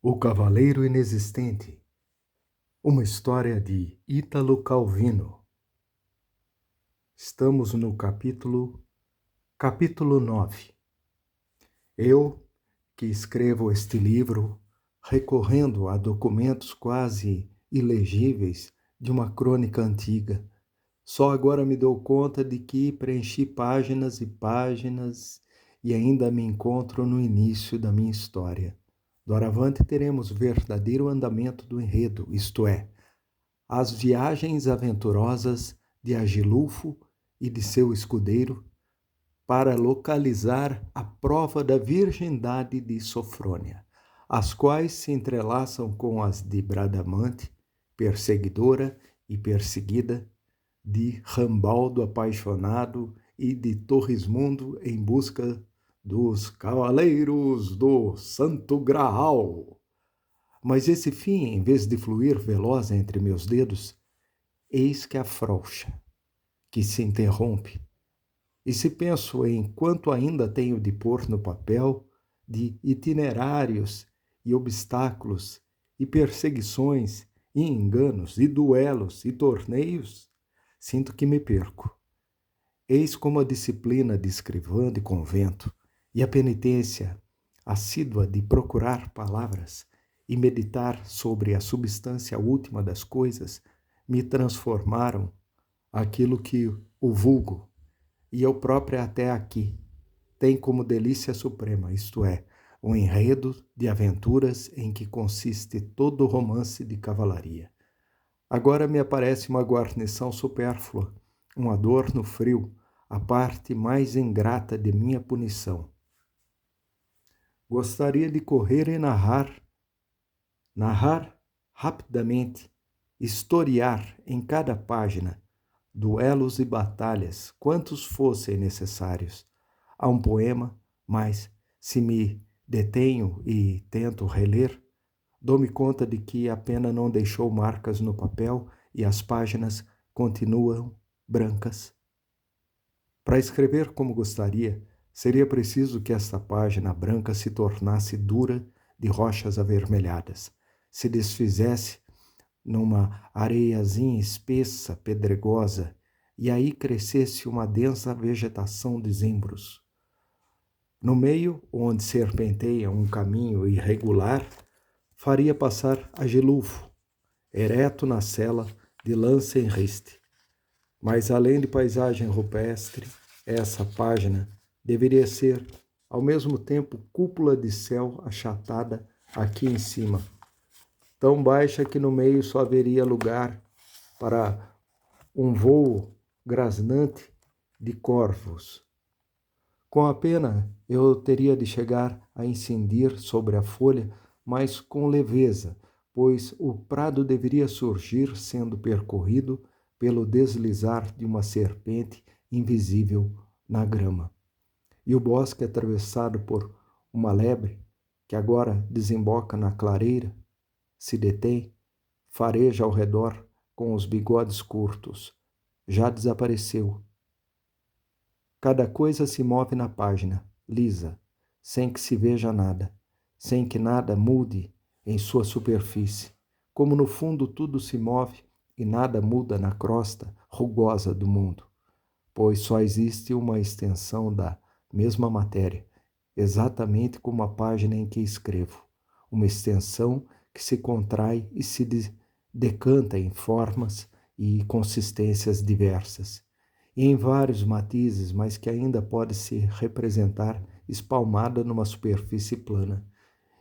O Cavaleiro Inexistente, uma história de Ítalo Calvino. Estamos no capítulo 9. Eu, que escrevo este livro, recorrendo a documentos quase ilegíveis de uma crônica antiga, só agora me dou conta de que preenchi páginas e páginas e ainda me encontro no início da minha história. Doravante teremos verdadeiro andamento do enredo, isto é, as viagens aventurosas de Agilulfo e de seu escudeiro para localizar a prova da virgindade de Sofrônia, as quais se entrelaçam com as de Bradamante, perseguidora e perseguida, de Rambaldo apaixonado e de Torrismundo em busca dos Cavaleiros do Santo Graal. Mas esse fim, em vez de fluir veloz entre meus dedos, eis que afrouxa, que se interrompe. E se penso em quanto ainda tenho de pôr no papel de itinerários e obstáculos e perseguições e enganos e duelos e torneios, sinto que me perco. Eis como a disciplina de escrivã de convento e a penitência assídua de procurar palavras e meditar sobre a substância última das coisas me transformaram aquilo que o vulgo, e eu própria até aqui, tem como delícia suprema, isto é, um enredo de aventuras em que consiste todo o romance de cavalaria. Agora me aparece uma guarnição supérflua, um adorno frio, a parte mais ingrata de minha punição. Gostaria de correr e narrar rapidamente, historiar em cada página, duelos e batalhas, quantos fossem necessários. Há um poema, mas, se me detenho e tento reler, dou-me conta de que a pena não deixou marcas no papel e as páginas continuam brancas. Para escrever como gostaria, seria preciso que esta página branca se tornasse dura de rochas avermelhadas, se desfizesse numa areiazinha espessa, pedregosa, e aí crescesse uma densa vegetação de zimbros. No meio, onde serpenteia um caminho irregular, faria passar Agilulfo, ereto na sela, de lança em riste. Mas além de paisagem rupestre, essa página deveria ser, ao mesmo tempo, cúpula de céu achatada aqui em cima, tão baixa que no meio só haveria lugar para um vôo grasnante de corvos. Com a pena, eu teria de chegar a incendir sobre a folha, mas com leveza, pois o prado deveria surgir sendo percorrido pelo deslizar de uma serpente invisível na grama. E o bosque atravessado por uma lebre, que agora desemboca na clareira, se detém, fareja ao redor com os bigodes curtos. Já desapareceu. Cada coisa se move na página, lisa, sem que se veja nada, sem que nada mude em sua superfície, como no fundo tudo se move e nada muda na crosta rugosa do mundo, pois só existe uma extensão da mesma matéria, exatamente como a página em que escrevo, uma extensão que se contrai e se decanta em formas e consistências diversas, e em vários matizes, mas que ainda pode se representar espalmada numa superfície plana,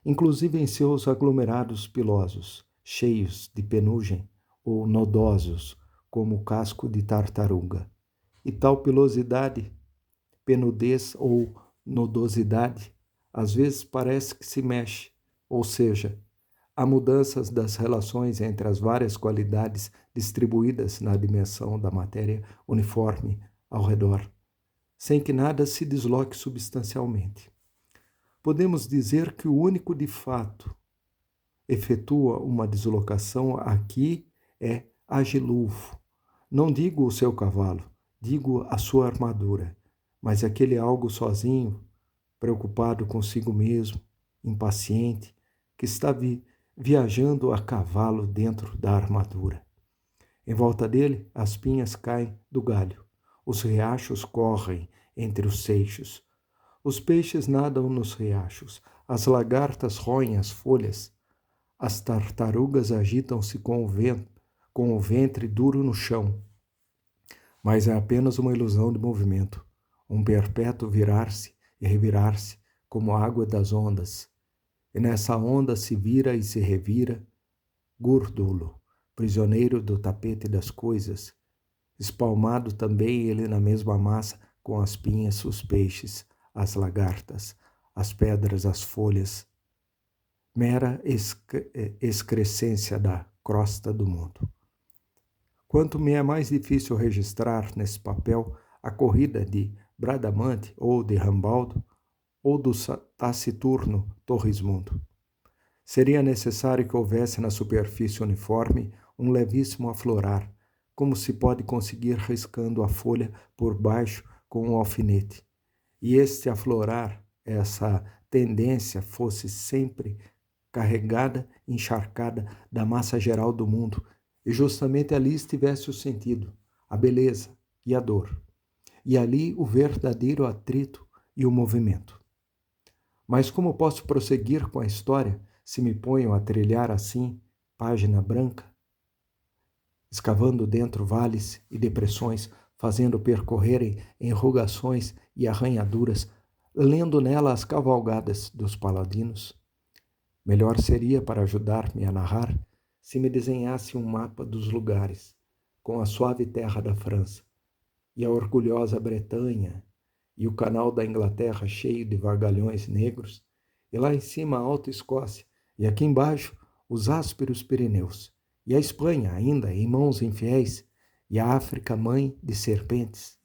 inclusive em seus aglomerados pilosos, cheios de penugem, ou nodosos, como o casco de tartaruga. E tal pilosidade, penudez ou nodosidade, às vezes parece que se mexe, ou seja, há mudanças das relações entre as várias qualidades distribuídas na dimensão da matéria uniforme ao redor, sem que nada se desloque substancialmente. Podemos dizer que o único de fato efetua uma deslocação aqui é Agilulfo. Não digo o seu cavalo, digo a sua armadura, mas aquele algo sozinho, preocupado consigo mesmo, impaciente, que está viajando a cavalo dentro da armadura. Em volta dele, as pinhas caem do galho. Os riachos correm entre os seixos. Os peixes nadam nos riachos. As lagartas roem as folhas. As tartarugas agitam-se com o ventre duro no chão. Mas é apenas uma ilusão de movimento, um perpétuo virar-se e revirar-se como a água das ondas. E nessa onda se vira e se revira, Gurdulo, prisioneiro do tapete das coisas, espalmado também ele na mesma massa com as pinhas, os peixes, as lagartas, as pedras, as folhas, mera excrescência da crosta do mundo. Quanto me é mais difícil registrar nesse papel a corrida de Bradamante ou de Rambaldo ou do taciturno Torrismundo. Seria necessário que houvesse na superfície uniforme um levíssimo aflorar, como se pode conseguir riscando a folha por baixo com um alfinete. E este aflorar, essa tendência, fosse sempre carregada, encharcada da massa geral do mundo, e justamente ali estivesse o sentido, a beleza e a dor, e ali o verdadeiro atrito e o movimento. Mas como posso prosseguir com a história se me ponho a trilhar assim, página branca? Escavando dentro vales e depressões, fazendo percorrerem enrugações e arranhaduras, lendo nela as cavalgadas dos paladinos? Melhor seria, para ajudar-me a narrar, se me desenhasse um mapa dos lugares, com a suave terra da França, e a orgulhosa Bretanha, e o canal da Inglaterra cheio de vagalhões negros, e lá em cima a Alta Escócia, e aqui embaixo os ásperos Pirineus, e a Espanha ainda em mãos infiéis, e a África mãe de serpentes.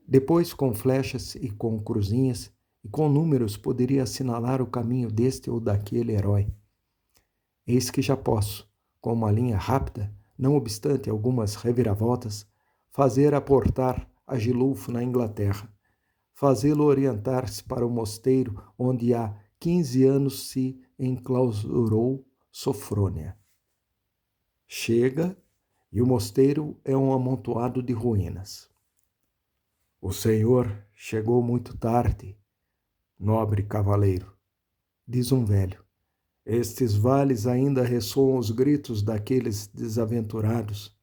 Depois, com flechas e com cruzinhas, e com números, poderia assinalar o caminho deste ou daquele herói. Eis que já posso, com uma linha rápida, não obstante algumas reviravoltas, fazer aportar a Gilulfo na Inglaterra, fazê-lo orientar-se para o mosteiro onde há 15 anos se enclausurou Sofrônia. Chega, e o mosteiro é um amontoado de ruínas. O Senhor chegou muito tarde, nobre cavaleiro, diz um velho. Estes vales ainda ressoam os gritos daqueles desaventurados.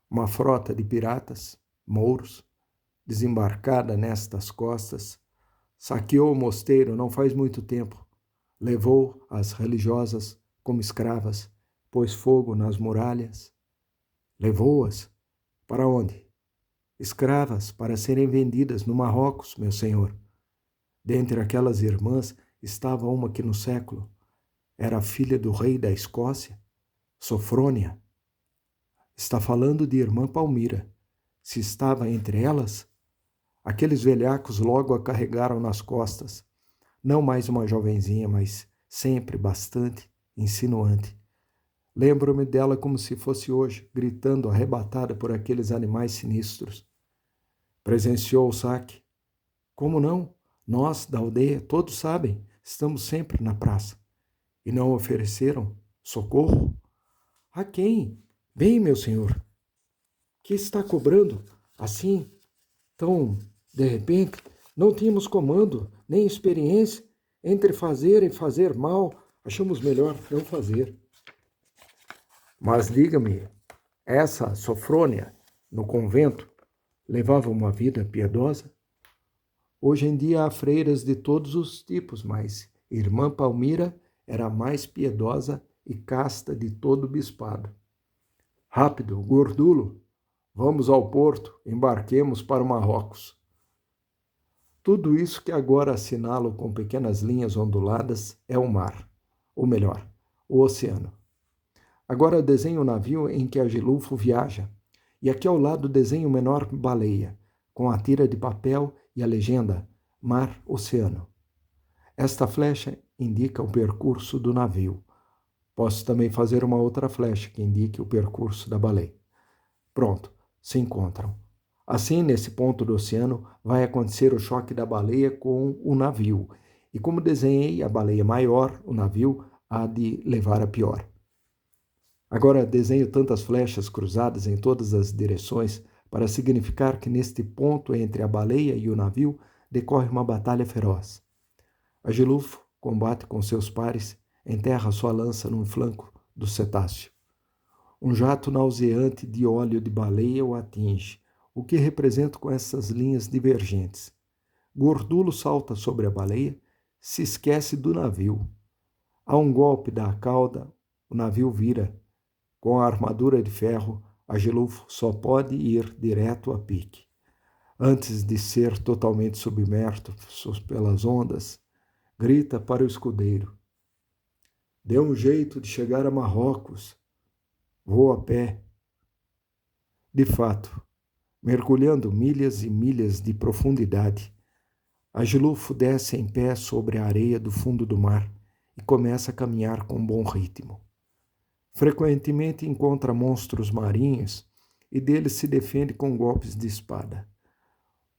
Uma frota de piratas, mouros, desembarcada nestas costas, saqueou o mosteiro não faz muito tempo, levou as religiosas como escravas, pôs fogo nas muralhas. Levou-as para onde? Escravas para serem vendidas no Marrocos, meu senhor. Dentre aquelas irmãs estava uma que no século era filha do rei da Escócia, Sofrônia. Está falando de irmã Palmira. Se estava entre elas, aqueles velhacos logo a carregaram nas costas. Não mais uma jovenzinha, mas sempre bastante insinuante. Lembro-me dela como se fosse hoje, gritando arrebatada por aqueles animais sinistros. Presenciou o saque? Como não? Nós, da aldeia, todos sabem, estamos sempre na praça. E não ofereceram socorro? A quem? Bem, meu senhor, que está cobrando assim, tão de repente? Não tínhamos comando, nem experiência entre fazer e fazer mal. Achamos melhor não fazer. Mas diga-me, essa Sofrônia, no convento, levava uma vida piedosa? Hoje em dia há freiras de todos os tipos, mas irmã Palmira era a mais piedosa e casta de todo o bispado. Rápido, Gordulo, vamos ao porto, embarquemos para o Marrocos. Tudo isso que agora assinalo com pequenas linhas onduladas é o mar, ou melhor, o oceano. Agora desenho o navio em que a Gilulfo viaja, e aqui ao lado desenho o menor baleia, com a tira de papel e a legenda Mar-Oceano. Esta flecha indica o percurso do navio. Posso também fazer uma outra flecha que indique o percurso da baleia. Pronto, se encontram. Assim, nesse ponto do oceano, vai acontecer o choque da baleia com o navio. E como desenhei a baleia maior, o navio, há de levar a pior. Agora desenho tantas flechas cruzadas em todas as direções para significar que neste ponto entre a baleia e o navio decorre uma batalha feroz. Agilulfo combate com seus pares, enterra sua lança num flanco do cetáceo. Um jato nauseante de óleo de baleia o atinge, o que represento com essas linhas divergentes. Gordulo salta sobre a baleia, se esquece do navio. A um golpe da cauda, o navio vira. Com a armadura de ferro, Agilulfo só pode ir direto a pique. Antes de ser totalmente submerso pelas ondas, grita para o escudeiro: dê um jeito de chegar a Marrocos. Vou a pé. De fato, mergulhando milhas e milhas de profundidade, Agilulfo desce em pé sobre a areia do fundo do mar e começa a caminhar com bom ritmo. Frequentemente encontra monstros marinhos e deles se defende com golpes de espada.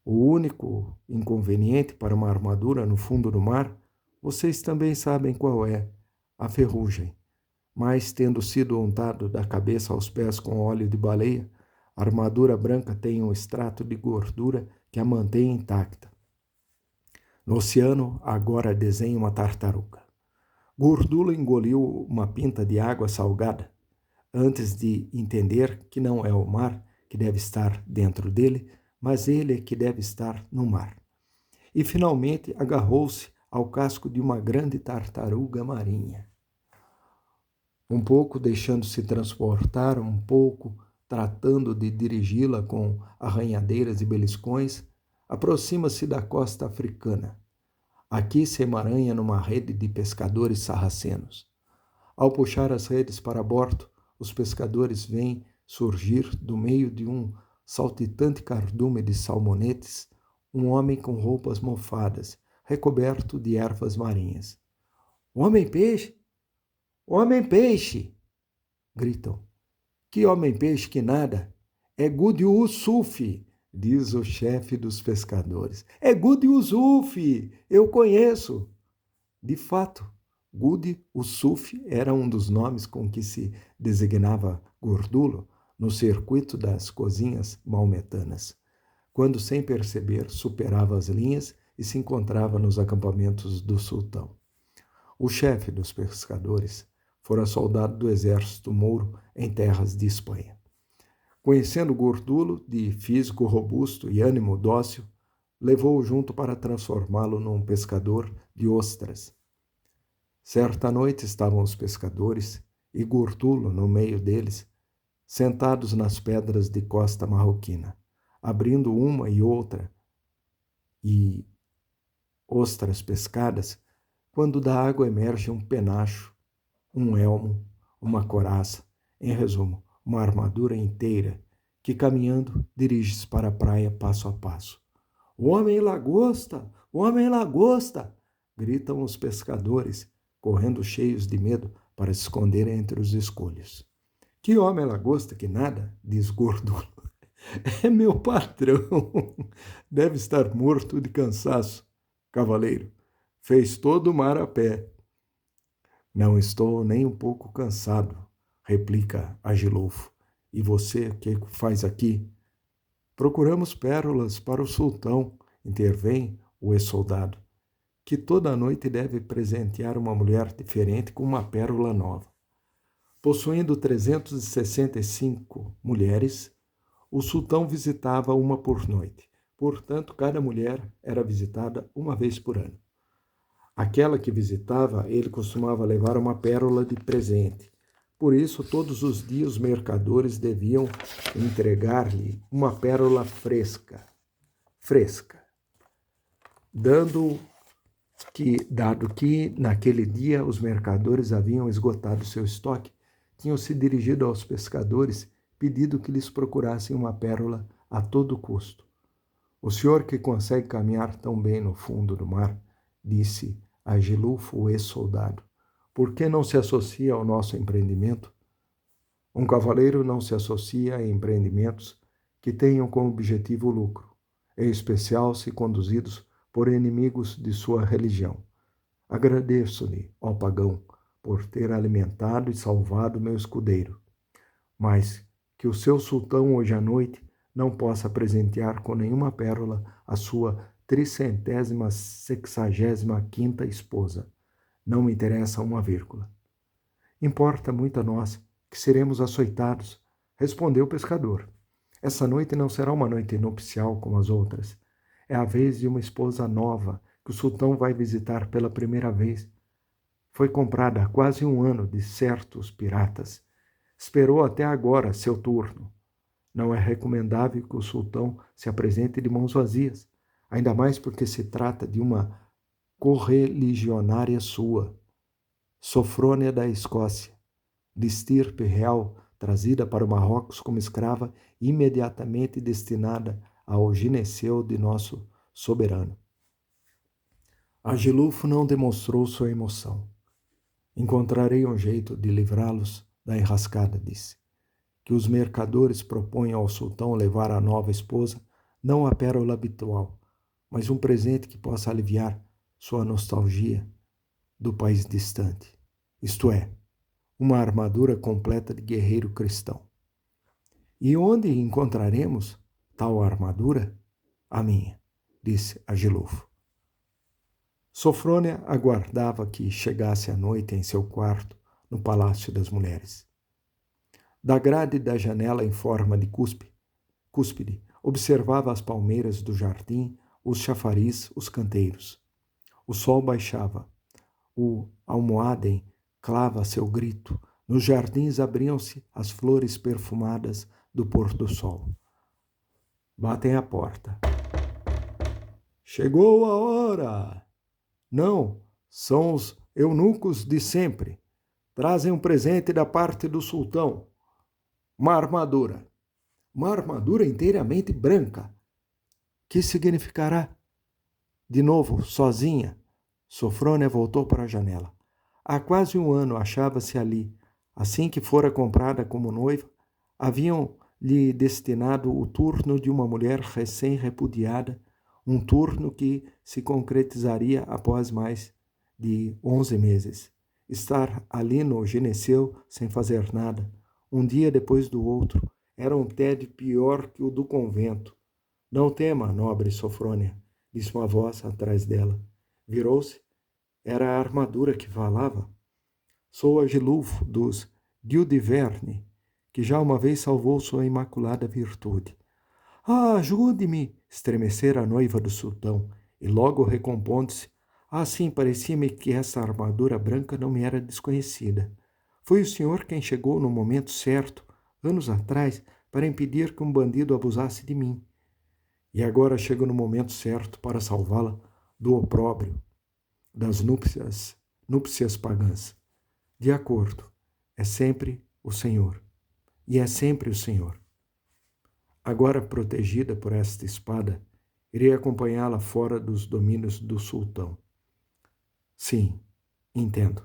O único inconveniente para uma armadura no fundo do mar, vocês também sabem qual é: a ferrugem. Mas, tendo sido untado da cabeça aos pés com óleo de baleia, a armadura branca tem um extrato de gordura que a mantém intacta. No oceano, agora desenha uma tartaruga. Gordulo engoliu uma pinta de água salgada, antes de entender que não é o mar que deve estar dentro dele, mas ele é que deve estar no mar. E, finalmente, agarrou-se ao casco de uma grande tartaruga marinha. Um pouco deixando-se transportar, um pouco tratando de dirigi-la com arranhadeiras e beliscões, aproxima-se da costa africana. Aqui se emaranha numa rede de pescadores sarracenos. Ao puxar as redes para bordo, os pescadores veem surgir do meio de um saltitante cardume de salmonetes um homem com roupas mofadas, recoberto de ervas marinhas. Homem-peixe! Homem-peixe! Gritam. Que homem-peixe que nada! É Gudi Yusuf, diz o chefe dos pescadores. É Gudi Yusuf! Eu conheço! De fato, Gudi Yusuf era um dos nomes com que se designava Gordulo no circuito das cozinhas maometanas, quando, sem perceber, superava as linhas e se encontrava nos acampamentos do sultão. O chefe dos pescadores fora soldado do exército mouro em terras de Espanha. Conhecendo Gordulo, de físico robusto e ânimo dócil, levou-o junto para transformá-lo num pescador de ostras. Certa noite estavam os pescadores e Gordulo no meio deles, sentados nas pedras de costa marroquina, abrindo uma e outra e ostras pescadas, quando da água emerge um penacho, um elmo, uma coraça, em resumo, uma armadura inteira, que caminhando dirige-se para a praia passo a passo. O homem-lagosta! O homem-lagosta! Gritam os pescadores, correndo cheios de medo para se esconderem entre os escolhos. Que homem-lagosta que nada, diz Gordulo. É meu patrão. Deve estar morto de cansaço. Cavaleiro, fez todo o mar a pé. Não estou nem um pouco cansado, replica Agilulfo. E você, que faz aqui? Procuramos pérolas para o sultão, intervém o ex-soldado, que toda noite deve presentear uma mulher diferente com uma pérola nova. Possuindo 365 mulheres, o sultão visitava uma por noite. Portanto, cada mulher era visitada uma vez por ano. Aquela que visitava, ele costumava levar uma pérola de presente. Por isso, todos os dias os mercadores deviam entregar-lhe uma pérola fresca, dado que naquele dia os mercadores haviam esgotado seu estoque, tinham se dirigido aos pescadores, pedindo que lhes procurassem uma pérola a todo custo. O senhor que consegue caminhar tão bem no fundo do mar, disse Agilulfo, o ex-soldado, por que não se associa ao nosso empreendimento? Um cavaleiro não se associa a empreendimentos que tenham como objetivo o lucro, em especial se conduzidos por inimigos de sua religião. Agradeço-lhe, ó pagão, por ter alimentado e salvado meu escudeiro. Mas que o seu sultão hoje à noite não possa presentear com nenhuma pérola a sua 365ª esposa. Não me interessa uma vírgula. Importa muito a nós que seremos açoitados, respondeu o pescador. Essa noite não será uma noite nupcial como as outras. É a vez de uma esposa nova que o sultão vai visitar pela primeira vez. Foi comprada há quase um ano de certos piratas. Esperou até agora seu turno. Não é recomendável que o sultão se apresente de mãos vazias, ainda mais porque se trata de uma correligionária sua, Sofrônia da Escócia, de estirpe real, trazida para o Marrocos como escrava, imediatamente destinada ao gineceu de nosso soberano. Agilulfo não demonstrou sua emoção. Encontrarei um jeito de livrá-los da enrascada, disse. Que os mercadores proponham ao sultão levar a nova esposa não a pérola habitual, mas um presente que possa aliviar sua nostalgia do país distante. Isto é, uma armadura completa de guerreiro cristão. E onde encontraremos tal armadura? A minha, disse Agilulfo. Sofrônia aguardava que chegasse a noite em seu quarto no Palácio das Mulheres. Da grade da janela em forma de cúspide, observava as palmeiras do jardim, os chafarizes, os canteiros. O sol baixava. O almoadem clava seu grito. Nos jardins abriam-se as flores perfumadas do pôr do sol. Batem à porta. Chegou a hora! Não, são os eunucos de sempre. Trazem um presente da parte do sultão. Uma armadura inteiramente branca. Que significará? De novo, sozinha, Sofrônia voltou para a janela. Há quase um ano achava-se ali. Assim que fora comprada como noiva, haviam-lhe destinado o turno de uma mulher recém-repudiada, um turno que se concretizaria após mais de 11 meses. Estar ali no gineceu sem fazer nada, um dia depois do outro, era um tédio pior que o do convento. Não tema, nobre Sofrônia, disse uma voz atrás dela. Virou-se. Era a armadura que falava. Sou Agilulfo dos Guildiverne, que já uma vez salvou sua imaculada virtude. Ah, ajude-me! Estremecera a noiva do sultão, e logo recompondo-se. Ah, sim, parecia-me que essa armadura branca não me era desconhecida. Foi o senhor quem chegou no momento certo, anos atrás, para impedir que um bandido abusasse de mim. E agora chego no momento certo para salvá-la do opróbrio, das núpcias pagãs. De acordo, é sempre o Senhor. E é sempre o Senhor. Agora protegida por esta espada, irei acompanhá-la fora dos domínios do sultão. Sim, entendo.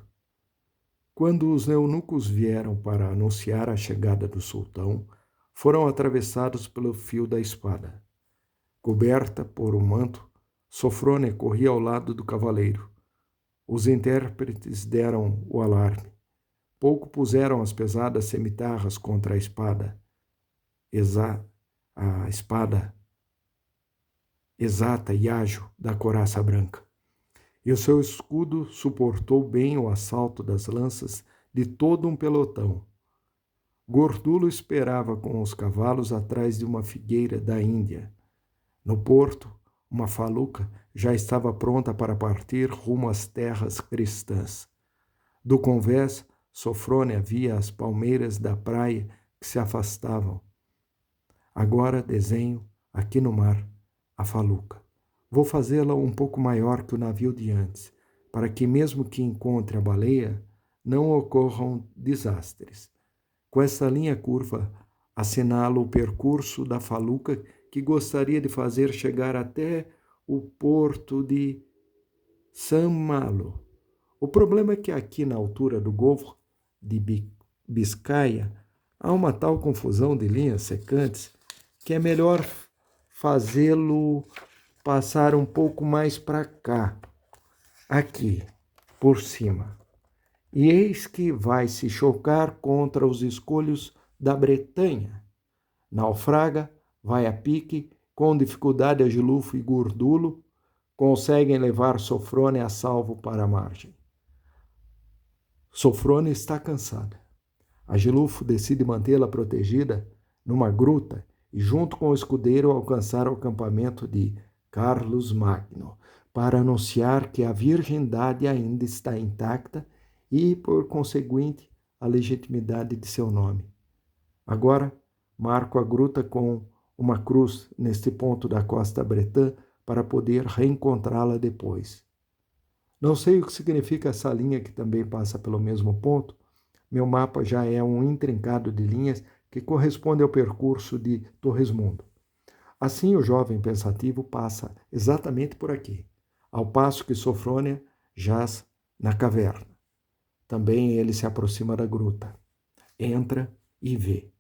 Quando os eunucos vieram para anunciar a chegada do sultão, foram atravessados pelo fio da espada. Coberta por um manto, Sofrônia corria ao lado do cavaleiro. Os intérpretes deram o alarme. Pouco puseram as pesadas cimitarras contra a espada exata e ágil da couraça branca. E o seu escudo suportou bem o assalto das lanças de todo um pelotão. Gordulo esperava com os cavalos atrás de uma figueira da Índia. No porto, uma faluca já estava pronta para partir rumo às terras cristãs. Do convés, Sofrônia via as palmeiras da praia que se afastavam. Agora desenho, aqui no mar, a faluca. Vou fazê-la um pouco maior que o navio de antes, para que, mesmo que encontre a baleia, não ocorram desastres. Com essa linha curva, assinalo o percurso da faluca que gostaria de fazer chegar até o porto de San Malo. O problema é que aqui na altura do Golfo de Biscaia há uma tal confusão de linhas secantes que é melhor fazê-lo passar um pouco mais para cá, aqui, por cima. E eis que vai se chocar contra os escolhos da Bretanha. Naufraga, vai a pique, com dificuldade Agilulfo e Gordulo conseguem levar Sofrônia a salvo para a margem. Sofrônia está cansada. Agilulfo decide mantê-la protegida numa gruta e, junto com o escudeiro, alcançar o acampamento de Carlos Magno, para anunciar que a virgindade ainda está intacta e, por conseguinte, a legitimidade de seu nome. Agora, marco a gruta com uma cruz neste ponto da costa bretã para poder reencontrá-la depois. Não sei o que significa essa linha que também passa pelo mesmo ponto. Meu mapa já é um intrincado de linhas que corresponde ao percurso de Torresmundo. Assim, o jovem pensativo passa exatamente por aqui, ao passo que Sofrônia jaz na caverna. Também ele se aproxima da gruta, entra e vê.